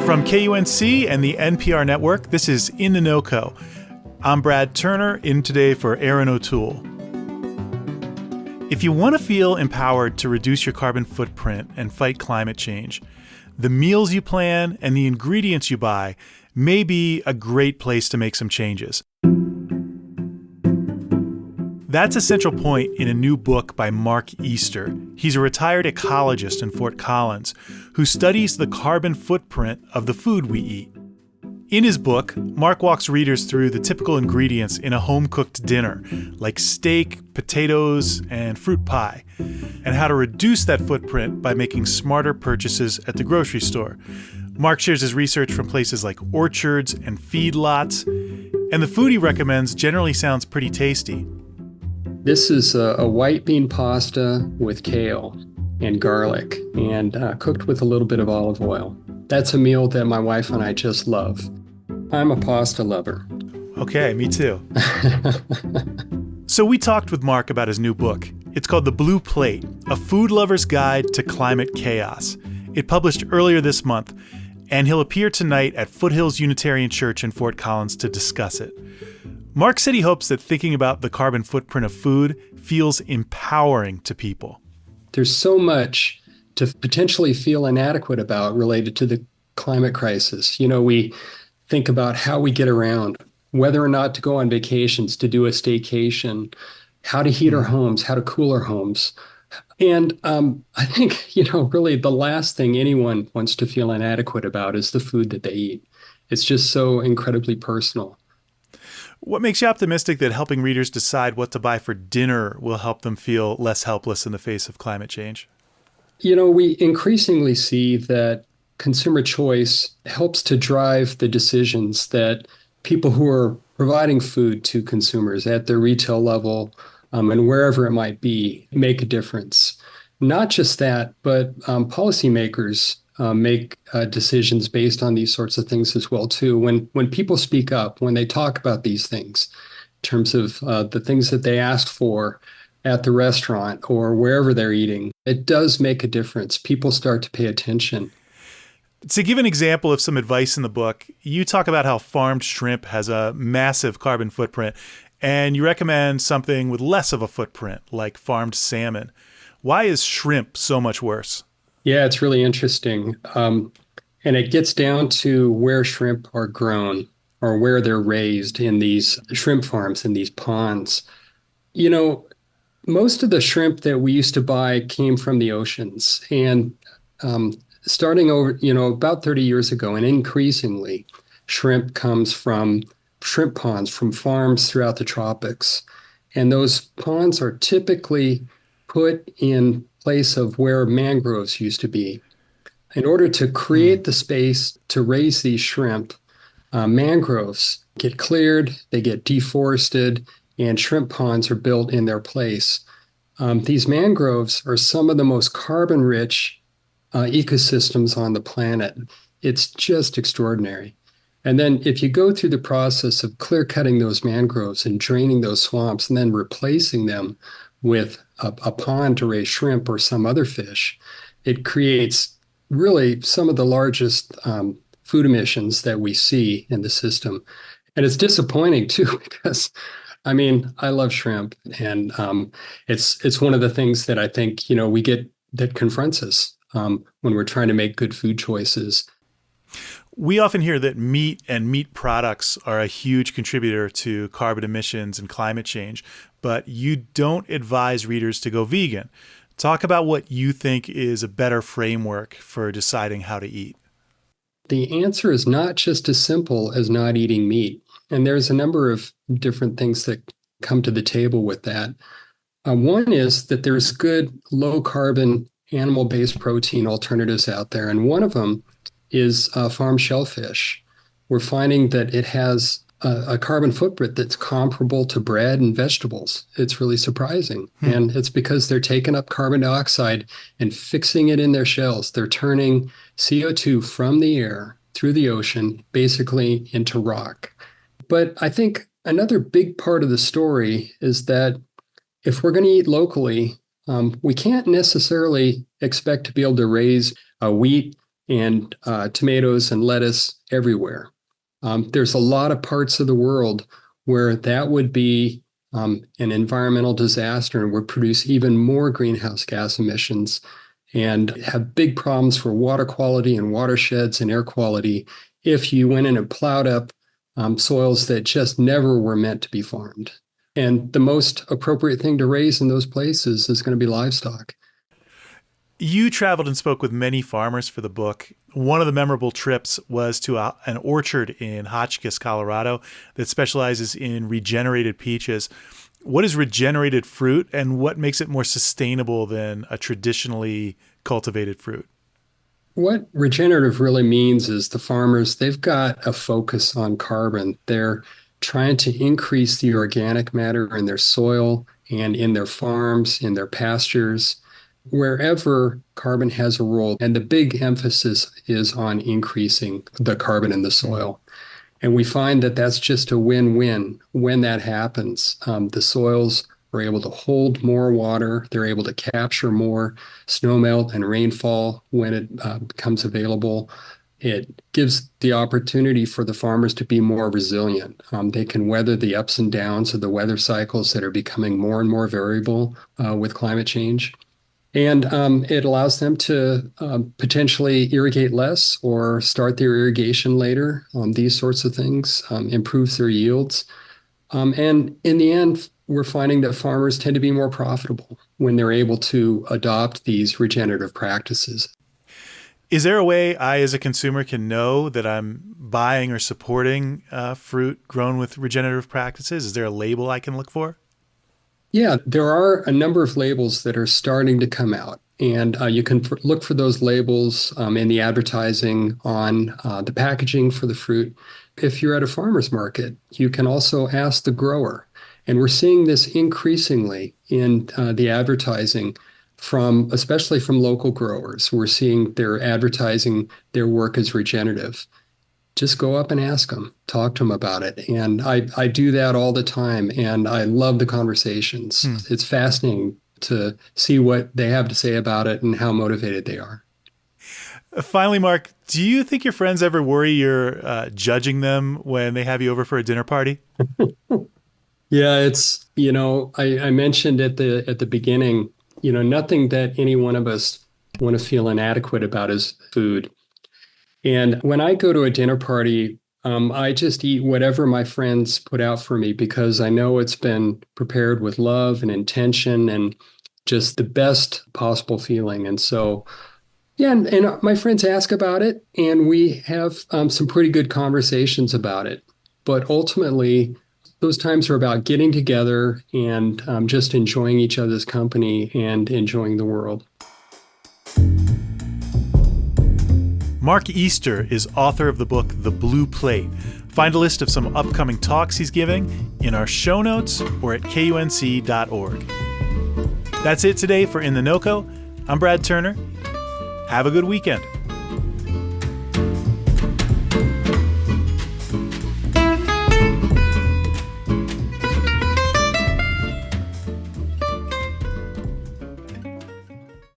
From KUNC and the NPR network, this is In The NoCo. I'm Brad Turner, in today for Erin O'Toole. If you want to feel empowered to reduce your carbon footprint and fight climate change, the meals you plan and the ingredients you buy may be a great place to make some changes. That's a central point in a new book by Mark Easter. He's a retired ecologist in Fort Collins who studies the carbon footprint of the food we eat. In his book, Mark walks readers through the typical ingredients in a home-cooked dinner, like steak, potatoes, and fruit pie, and how to reduce that footprint by making smarter purchases at the grocery store. Mark shares his research from places like orchards and feedlots, and the food he recommends generally sounds pretty tasty. This is a white bean pasta with kale and garlic and cooked with a little bit of olive oil. That's a meal that my wife and I just love. I'm a pasta lover. Okay, me too. So we talked with Mark about his new book. It's called The Blue Plate, A Food Lover's Guide to Climate Chaos. It published earlier this month, and he'll appear tonight at Foothills Unitarian Church in Fort Collins to discuss it. Mark said he hopes that thinking about the carbon footprint of food feels empowering to people. There's so much to potentially feel inadequate about related to the climate crisis. You know, we think about how we get around, whether or not to go on vacations, to do a staycation, how to heat our homes, how to cool our homes. And I think, really the last thing anyone wants to feel inadequate about is the food that they eat. It's just so incredibly personal. What makes you optimistic that helping readers decide what to buy for dinner will help them feel less helpless in the face of climate change? We increasingly see that consumer choice helps to drive the decisions that people who are providing food to consumers at their retail level and wherever it might be make a difference. Not just that, but policymakers make decisions based on these sorts of things as well, too. When people speak up, when they talk about these things, in terms of the things that they ask for at the restaurant or wherever they're eating, it does make a difference. People start to pay attention. To give an example of some advice in the book, you talk about how farmed shrimp has a massive carbon footprint, and you recommend something with less of a footprint, like farmed salmon. Why is shrimp so much worse? Yeah, it's really interesting. And it gets down to where shrimp are grown or where they're raised in these shrimp farms, in these ponds. Most of the shrimp that we used to buy came from the oceans. And starting over, about 30 years ago and increasingly, shrimp comes from shrimp ponds, from farms throughout the tropics. And those ponds are typically put in place of where mangroves used to be. In order to create the space to raise these shrimp, mangroves get cleared, they get deforested, and shrimp ponds are built in their place. These mangroves are some of the most carbon-rich ecosystems on the planet. It's just extraordinary. And then if you go through the process of clear-cutting those mangroves and draining those swamps and then replacing them with a pond to raise shrimp or some other fish, it creates really some of the largest food emissions that we see in the system. And it's disappointing too, because I love shrimp, and it's one of the things that I think, we get that confronts us when we're trying to make good food choices. We often hear that meat and meat products are a huge contributor to carbon emissions and climate change, but you don't advise readers to go vegan. Talk about what you think is a better framework for deciding how to eat. The answer is not just as simple as not eating meat. And there's a number of different things that come to the table with that. One is that there's good low-carbon animal-based protein alternatives out there, and one of them is farm shellfish. We're finding that it has a carbon footprint that's comparable to bread and vegetables. It's really surprising. And it's because they're taking up carbon dioxide and fixing it in their shells. They're turning CO2 from the air through the ocean basically into rock. But I think another big part of the story is that if we're going to eat locally, we can't necessarily expect to be able to raise wheat and tomatoes and lettuce everywhere. There's a lot of parts of the world where that would be an environmental disaster and would produce even more greenhouse gas emissions and have big problems for water quality and watersheds and air quality if you went in and plowed up soils that just never were meant to be farmed. And the most appropriate thing to raise in those places is going to be livestock. You traveled and spoke with many farmers for the book. One of the memorable trips was to an orchard in Hotchkiss, Colorado, that specializes in regenerated peaches. What is regenerated fruit, and what makes it more sustainable than a traditionally cultivated fruit? What regenerative really means is the farmers, they've got a focus on carbon. They're trying to increase the organic matter in their soil and in their farms, in their pastures, wherever carbon has a role. And the big emphasis is on increasing the carbon in the soil. And we find that that's just a win-win when that happens. The soils are able to hold more water. They're able to capture more snowmelt and rainfall when it becomes available. It gives the opportunity for the farmers to be more resilient. They can weather the ups and downs of the weather cycles that are becoming more and more variable with climate change. And it allows them to potentially irrigate less or start their irrigation later. These sorts of things improves their yields. And in the end, we're finding that farmers tend to be more profitable when they're able to adopt these regenerative practices. Is there a way I, as a consumer, can know that I'm buying or supporting fruit grown with regenerative practices? Is there a label I can look for? Yeah, there are a number of labels that are starting to come out. And you can look for those labels in the advertising on the packaging for the fruit. If you're at a farmer's market, you can also ask the grower. And we're seeing this increasingly in the advertising especially from local growers. We're seeing they're advertising their work as regenerative. Just go up and ask them, talk to them about it. And I do that all the time, and I love the conversations. It's fascinating to see what they have to say about it and how motivated they are. Finally, Mark, do you think your friends ever worry you're judging them when they have you over for a dinner party? Yeah, it's, I mentioned at the beginning, nothing that any one of us want to feel inadequate about is food. And when I go to a dinner party, I just eat whatever my friends put out for me because I know it's been prepared with love and intention and just the best possible feeling. And so, yeah, and my friends ask about it, and we have some pretty good conversations about it. But ultimately, those times are about getting together and just enjoying each other's company and enjoying the world. Mark Easter is author of the book, The Blue Plate. Find a list of some upcoming talks he's giving in our show notes or at KUNC.org. That's it today for In The NoCo. I'm Brad Turner. Have a good weekend.